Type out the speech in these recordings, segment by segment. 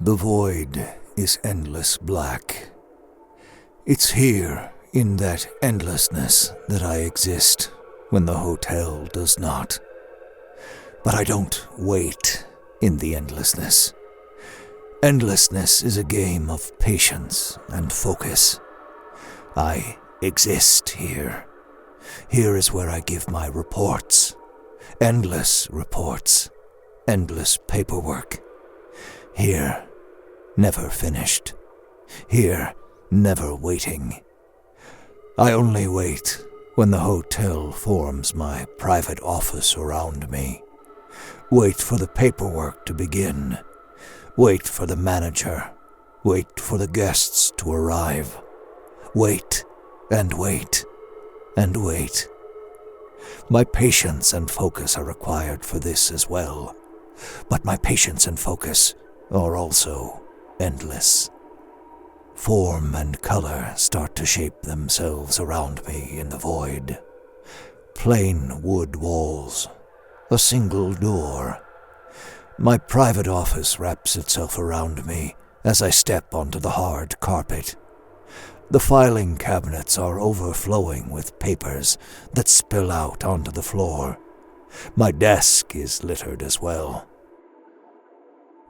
The void is endless black. It's here, in that endlessness, that I exist, when the hotel does not. But I don't wait in the endlessness. Endlessness is a game of patience and focus. I exist here. Here is where I give my reports. Endless reports. Endless paperwork. Here, never finished. Here, never waiting. I only wait when the hotel forms my private office around me. Wait for the paperwork to begin. Wait for the manager. Wait for the guests to arrive. Wait, and wait, and wait. My patience and focus are required for this as well. But my patience and focus are also endless. Form and color start to shape themselves around me in the void. Plain wood walls, a single door. My private office wraps itself around me as I step onto the hard carpet. The filing cabinets are overflowing with papers that spill out onto the floor. My desk is littered as well.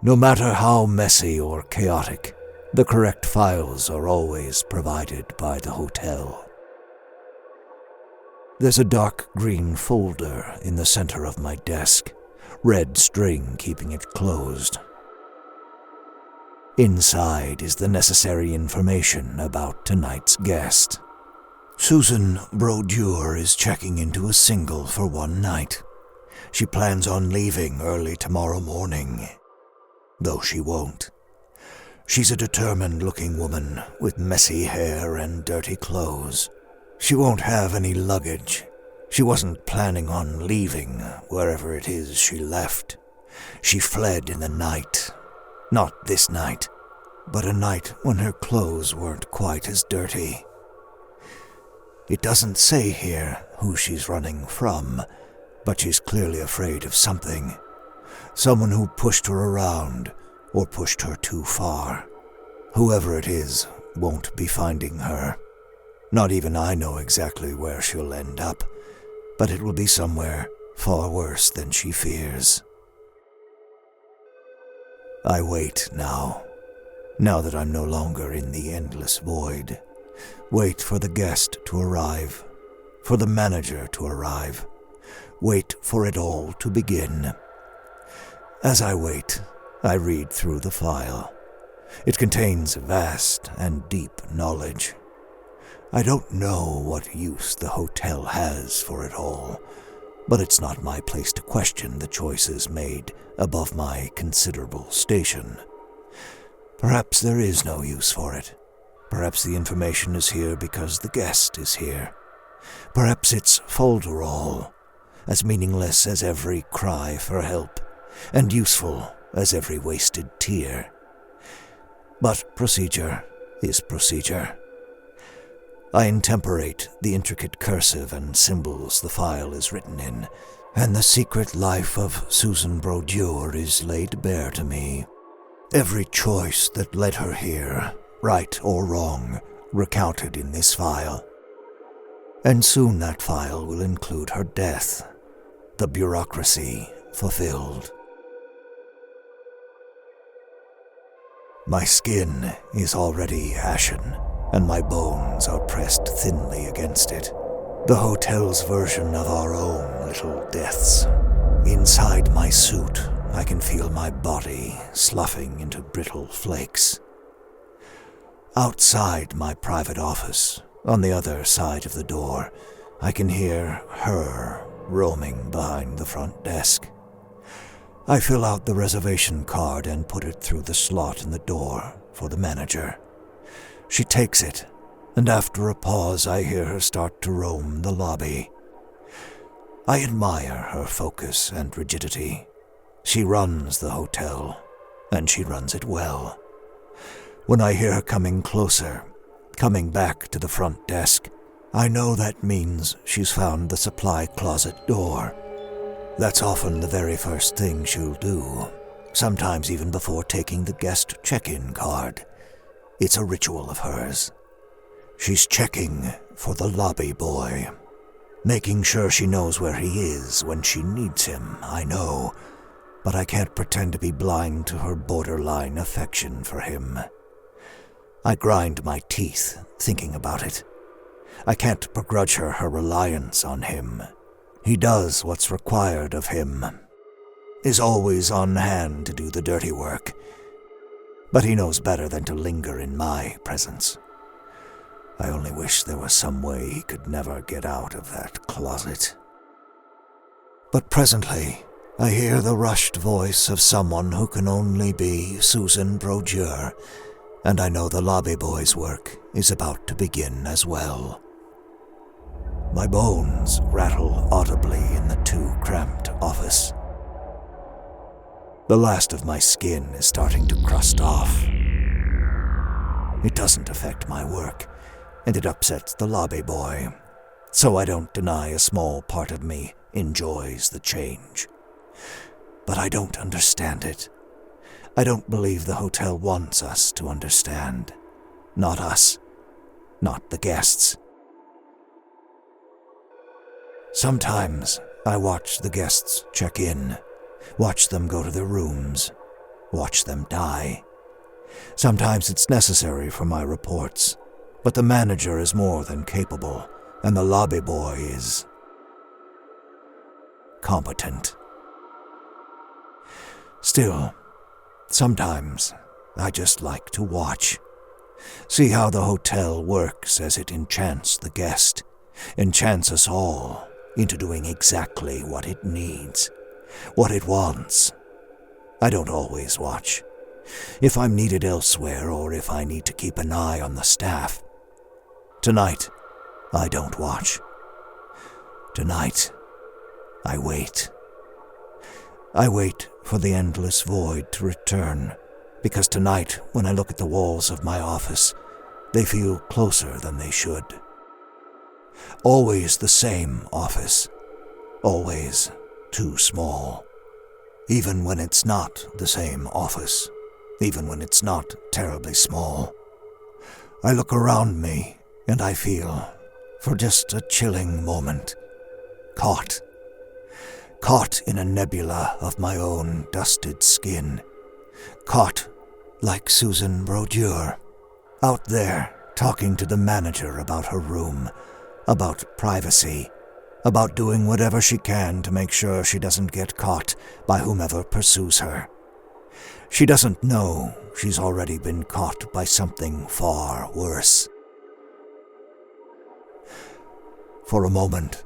No matter how messy or chaotic, the correct files are always provided by the hotel. There's a dark green folder in the center of my desk, red string keeping it closed. Inside is the necessary information about tonight's guest. Susan Broduer is checking into a single for one night. She plans on leaving early tomorrow morning, though she won't. She's a determined-looking woman with messy hair and dirty clothes. She won't have any luggage. She wasn't planning on leaving wherever it is she left. She fled in the night. Not this night, but a night when her clothes weren't quite as dirty. It doesn't say here who she's running from, but she's clearly afraid of something. Someone who pushed her around, or pushed her too far. Whoever it is won't be finding her. Not even I know exactly where she'll end up, but it will be somewhere far worse than she fears. I wait now that I'm no longer in the endless void. Wait for the guest to arrive, for the manager to arrive. Wait for it all to begin. As I wait, I read through the file. It contains vast and deep knowledge. I don't know what use the hotel has for it all, but it's not my place to question the choices made above my considerable station. Perhaps there is no use for it. Perhaps the information is here because the guest is here. Perhaps it's folderol, as meaningless as every cry for help, and useful as every wasted tear. But procedure is procedure. I intemperate the intricate cursive and symbols the file is written in, and the secret life of Susan Broduer is laid bare to me. Every choice that led her here, right or wrong, recounted in this file. And soon that file will include her death, the bureaucracy fulfilled. My skin is already ashen, and my bones are pressed thinly against it. The hotel's version of our own little deaths. Inside my suit, I can feel my body sloughing into brittle flakes. Outside my private office, on the other side of the door, I can hear her roaming behind the front desk. I fill out the reservation card and put it through the slot in the door for the manager. She takes it, and after a pause I hear her start to roam the lobby. I admire her focus and rigidity. She runs the hotel, and she runs it well. When I hear her coming closer, coming back to the front desk, I know that means she's found the supply closet door. That's often the very first thing she'll do, sometimes even before taking the guest check-in card. It's a ritual of hers. She's checking for the lobby boy, making sure she knows where he is when she needs him, I know, but I can't pretend to be blind to her borderline affection for him. I grind my teeth thinking about it. I can't begrudge her reliance on him. He does what's required of him, is always on hand to do the dirty work, but he knows better than to linger in my presence. I only wish there was some way he could never get out of that closet. But presently, I hear the rushed voice of someone who can only be Susan Broduer, and I know the lobby boy's work is about to begin as well. My bones rattle audibly in the too-cramped office. The last of my skin is starting to crust off. It doesn't affect my work, and it upsets the lobby boy, so I don't deny a small part of me enjoys the change. But I don't understand it. I don't believe the hotel wants us to understand. Not us. Not the guests. Sometimes I watch the guests check in, watch them go to their rooms, watch them die. Sometimes it's necessary for my reports, but the manager is more than capable, and the lobby boy is competent. Still, sometimes I just like to watch, see how the hotel works as it enchants the guest, enchants us all into doing exactly what it needs, what it wants. I don't always watch. If I'm needed elsewhere or if I need to keep an eye on the staff. Tonight, I don't watch. Tonight, I wait. I wait for the endless void to return, because tonight, when I look at the walls of my office, they feel closer than they should. Always the same office, always too small. Even when it's not the same office, even when it's not terribly small. I look around me and I feel, for just a chilling moment, caught in a nebula of my own dusted skin, caught like Susan Broduer, out there talking to the manager about her room, about privacy, about doing whatever she can to make sure she doesn't get caught by whomever pursues her. She doesn't know she's already been caught by something far worse. For a moment,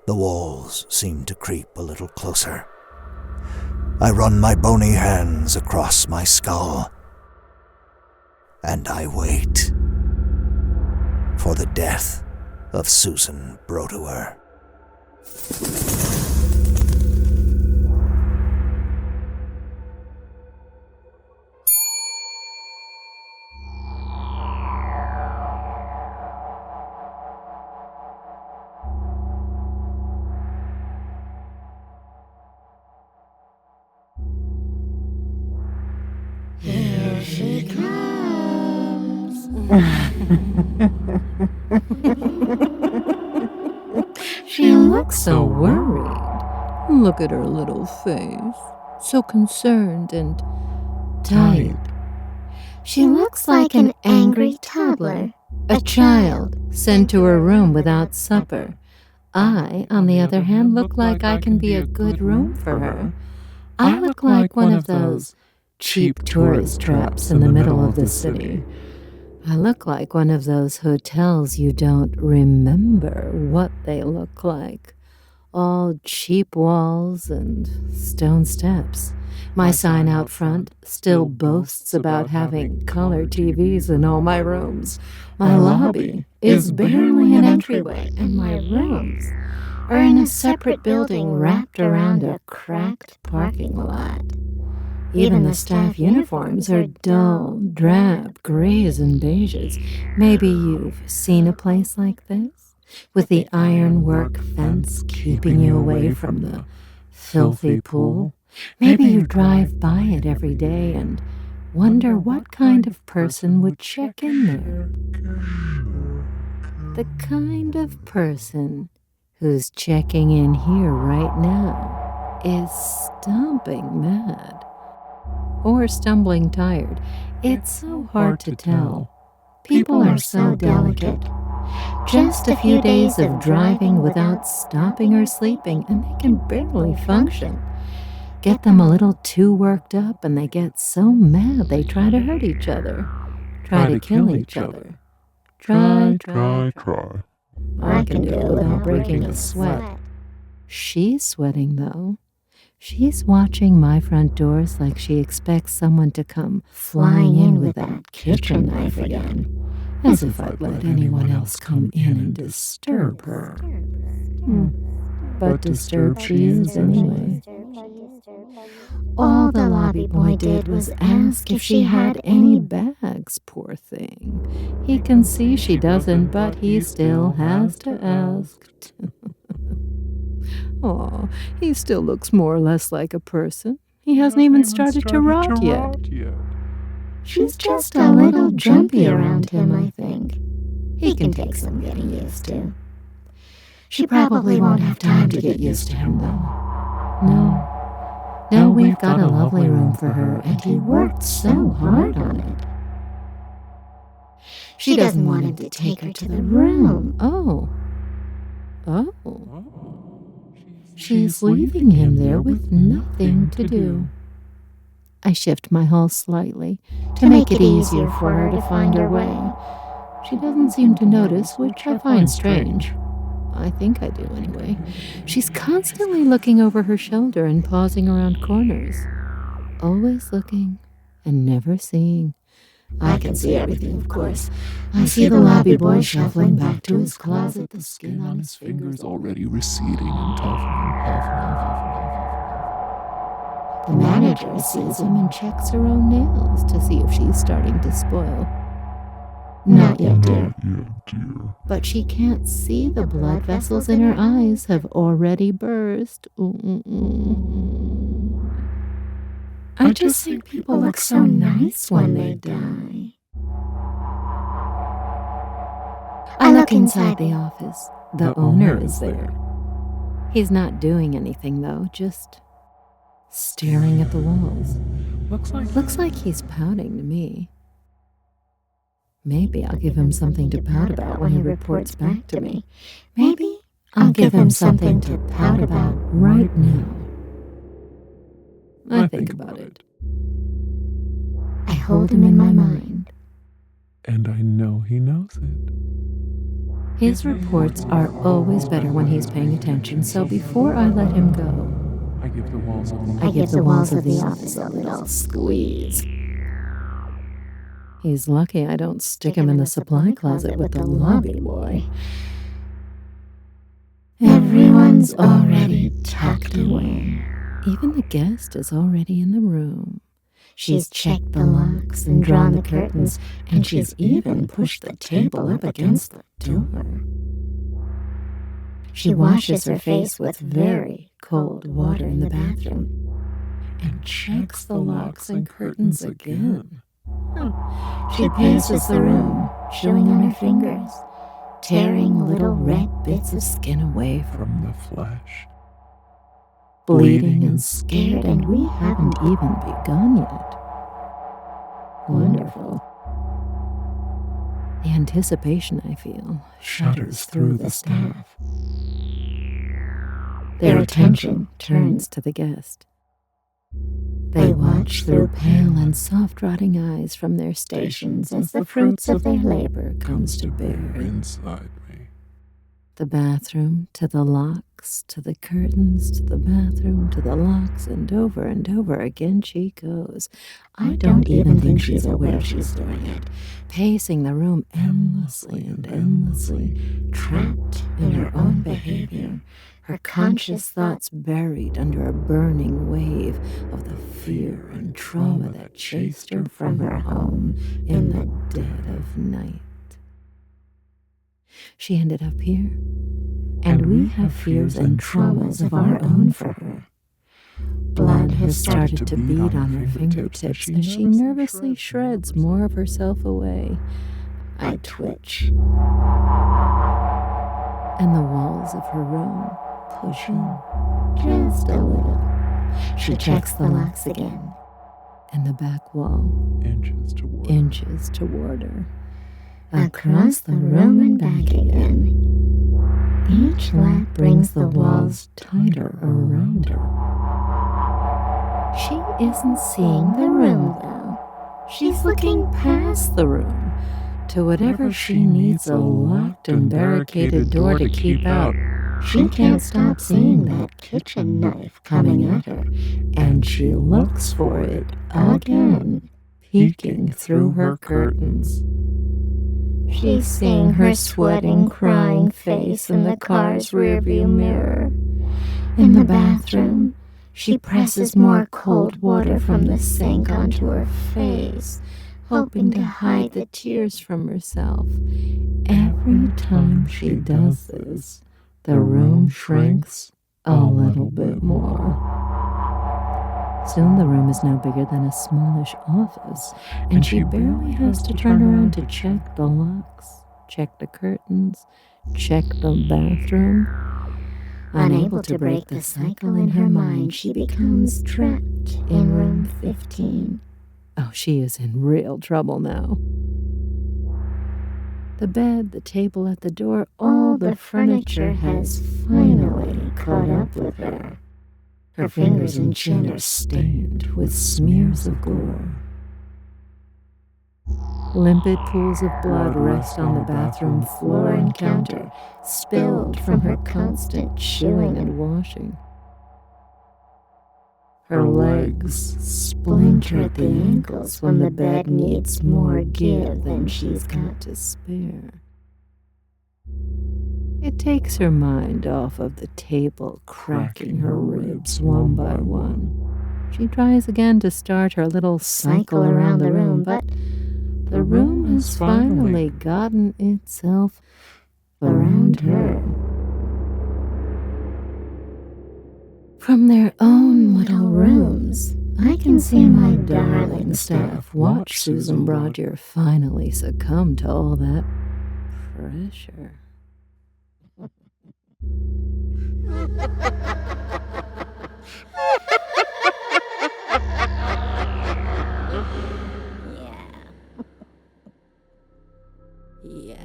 the walls seem to creep a little closer. I run my bony hands across my skull, and I wait for the death of Susan Broduer. Here she comes. She looks so worried. Look at her little face. So concerned and tight. She looks like an angry toddler. A child sent to her room without supper. I, on the other hand, look like I can be a good room for her. I look like one of those cheap tourist traps in the middle of the city. I look like one of those hotels you don't remember what they look like. All cheap walls and stone steps. My sign out front still boasts about having color TVs in all my rooms. My lobby is barely an entryway, and my rooms are in a separate building wrapped around a cracked parking lot. Even the staff uniforms are dull, drab grays and beiges. Maybe you've seen a place like this, with the ironwork fence keeping you away from the filthy pool, Maybe you drive by it every day and wonder what kind of person would check in there. The kind of person who's checking in here right now is stomping mad. Or stumbling tired. It's so hard to tell. People are so delicate. Just a few days of driving without stopping or sleeping, and they can barely function. Get them a little too worked up, and they get so mad they try to hurt each other. Try to kill each other. Try. I can do it without breaking a sweat. She's sweating, though. She's watching my front doors like she expects someone to come flying in with that kitchen knife again, as if I'd let anyone else come in and disturb her. But disturbed she is anyway. All the lobby boy did was ask if she had any bags, poor thing. He can see she doesn't, but he still has to ask. Aw, he still looks more or less like a person. He hasn't even started to rot yet. She's just a little jumpy around him, I think. He can take some getting used to. She probably won't have time to get used to him, though. No, we've got a lovely room for her, and he worked so hard on it. She doesn't want him to take her to the room. Oh. She's leaving him there with nothing to do. I shift my hull slightly to make it easier for her to find her way. She doesn't seem to notice, which I find strange. I think I do anyway. She's constantly looking over her shoulder and pausing around corners. Always looking and never seeing. I can see everything, of course. I see the lobby boy shuffling back to his closet, the skin on his fingers already receding and toughening. The manager sees him and checks her own nails to see if she's starting to spoil. Not yet, dear. But she can't see the blood vessels in her eyes have already burst. I just think people look so nice when they die. I look inside the office. The owner is there. He's not doing anything, though, just staring at the walls. Looks like he's pouting to me. Maybe I'll give him something to pout about when he reports back to me. Maybe I'll give him something to pout about right now. I think about it. I hold him in my mind. And I know he knows it. His reports are always better when he's paying attention, so before I let him go, I give the walls of the office a little squeeze. He's lucky I don't stick him in the supply closet with the lobby boy. Everyone's already tucked away. Even the guest is already in the room. She's checked the locks and drawn the curtains, and she's even pushed the table up against the door. She washes her face with very cold water in the bathroom and checks the locks and curtains again. She paces the room, chewing on her fingers, tearing little red bits of skin away from the flesh. Bleeding and scared, and we haven't even begun yet. Wonderful. The anticipation I feel shudders through the staff. Their attention turns to the guest. They watch through pale and soft-rotting eyes from their stations as the fruits of their labor comes to bear. Inside me. The bathroom, to the locks, to the curtains, to the bathroom, to the locks, and over again she goes. I don't even think she's aware she's doing it, pacing the room endlessly and endlessly, trapped in her own behavior, her conscious thoughts buried under a burning wave of the fear and trauma that chased her from her home in the dead of night. She ended up here, and we have fears and traumas of our own for her. Blood has started to bead on her fingertips as she nervously shreds more of herself away. I twitch, and the walls of her room push in just a little. She checks the locks again, and the back wall inches toward her. Across the room and back again. Each lap brings the walls tighter around her. She isn't seeing the room, though. She's looking past the room to whatever she needs a locked and barricaded door to keep out. She can't stop seeing that kitchen knife coming at her, and she looks for it again, peeking through her curtains. She's seeing her sweating, crying face in the car's rearview mirror. In the bathroom, she presses more cold water from the sink onto her face, hoping to hide the tears from herself. Every time she does this, the room shrinks a little bit more. Soon the room is no bigger than a smallish office, and she barely has to turn around to check the locks, check the curtains, check the bathroom. Unable to break the cycle in her mind, she becomes trapped in room 15. Oh, she is in real trouble now. The bed, the table at the door, all the furniture has finally caught up with her. Her fingers and chin are stained with smears of gore. Limpid pools of blood rest on the bathroom floor and counter, spilled from her constant chewing and washing. Her legs splinter at the ankles when the bed needs more give than she's got to spare. It takes her mind off of the table, cracking her ribs one by one. She tries again to start her little cycle around the room, but the room has finally gotten itself around her. From their own little rooms, I can see my darling staff watch Susan Broduer finally succumb to all that pressure. Yeah.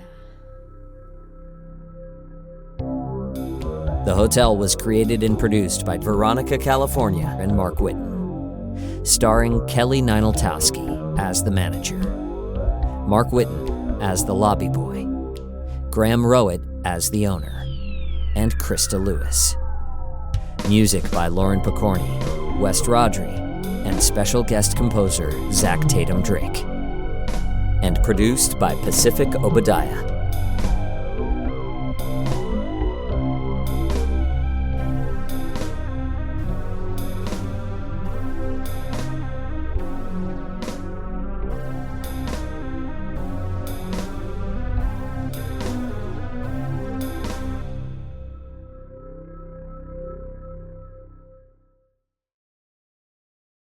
The Hotel was created and produced by Veronica, California, and Mark Whitten, starring Kelly Nienaltowski as the manager, Mark Whitten as the lobby boy, Graham Rowat as the owner, and Christa Lewis. Music by Lauren Picorni, West Rodri, and special guest composer Zach Tatom-Drake. And produced by Pacific Obadiah.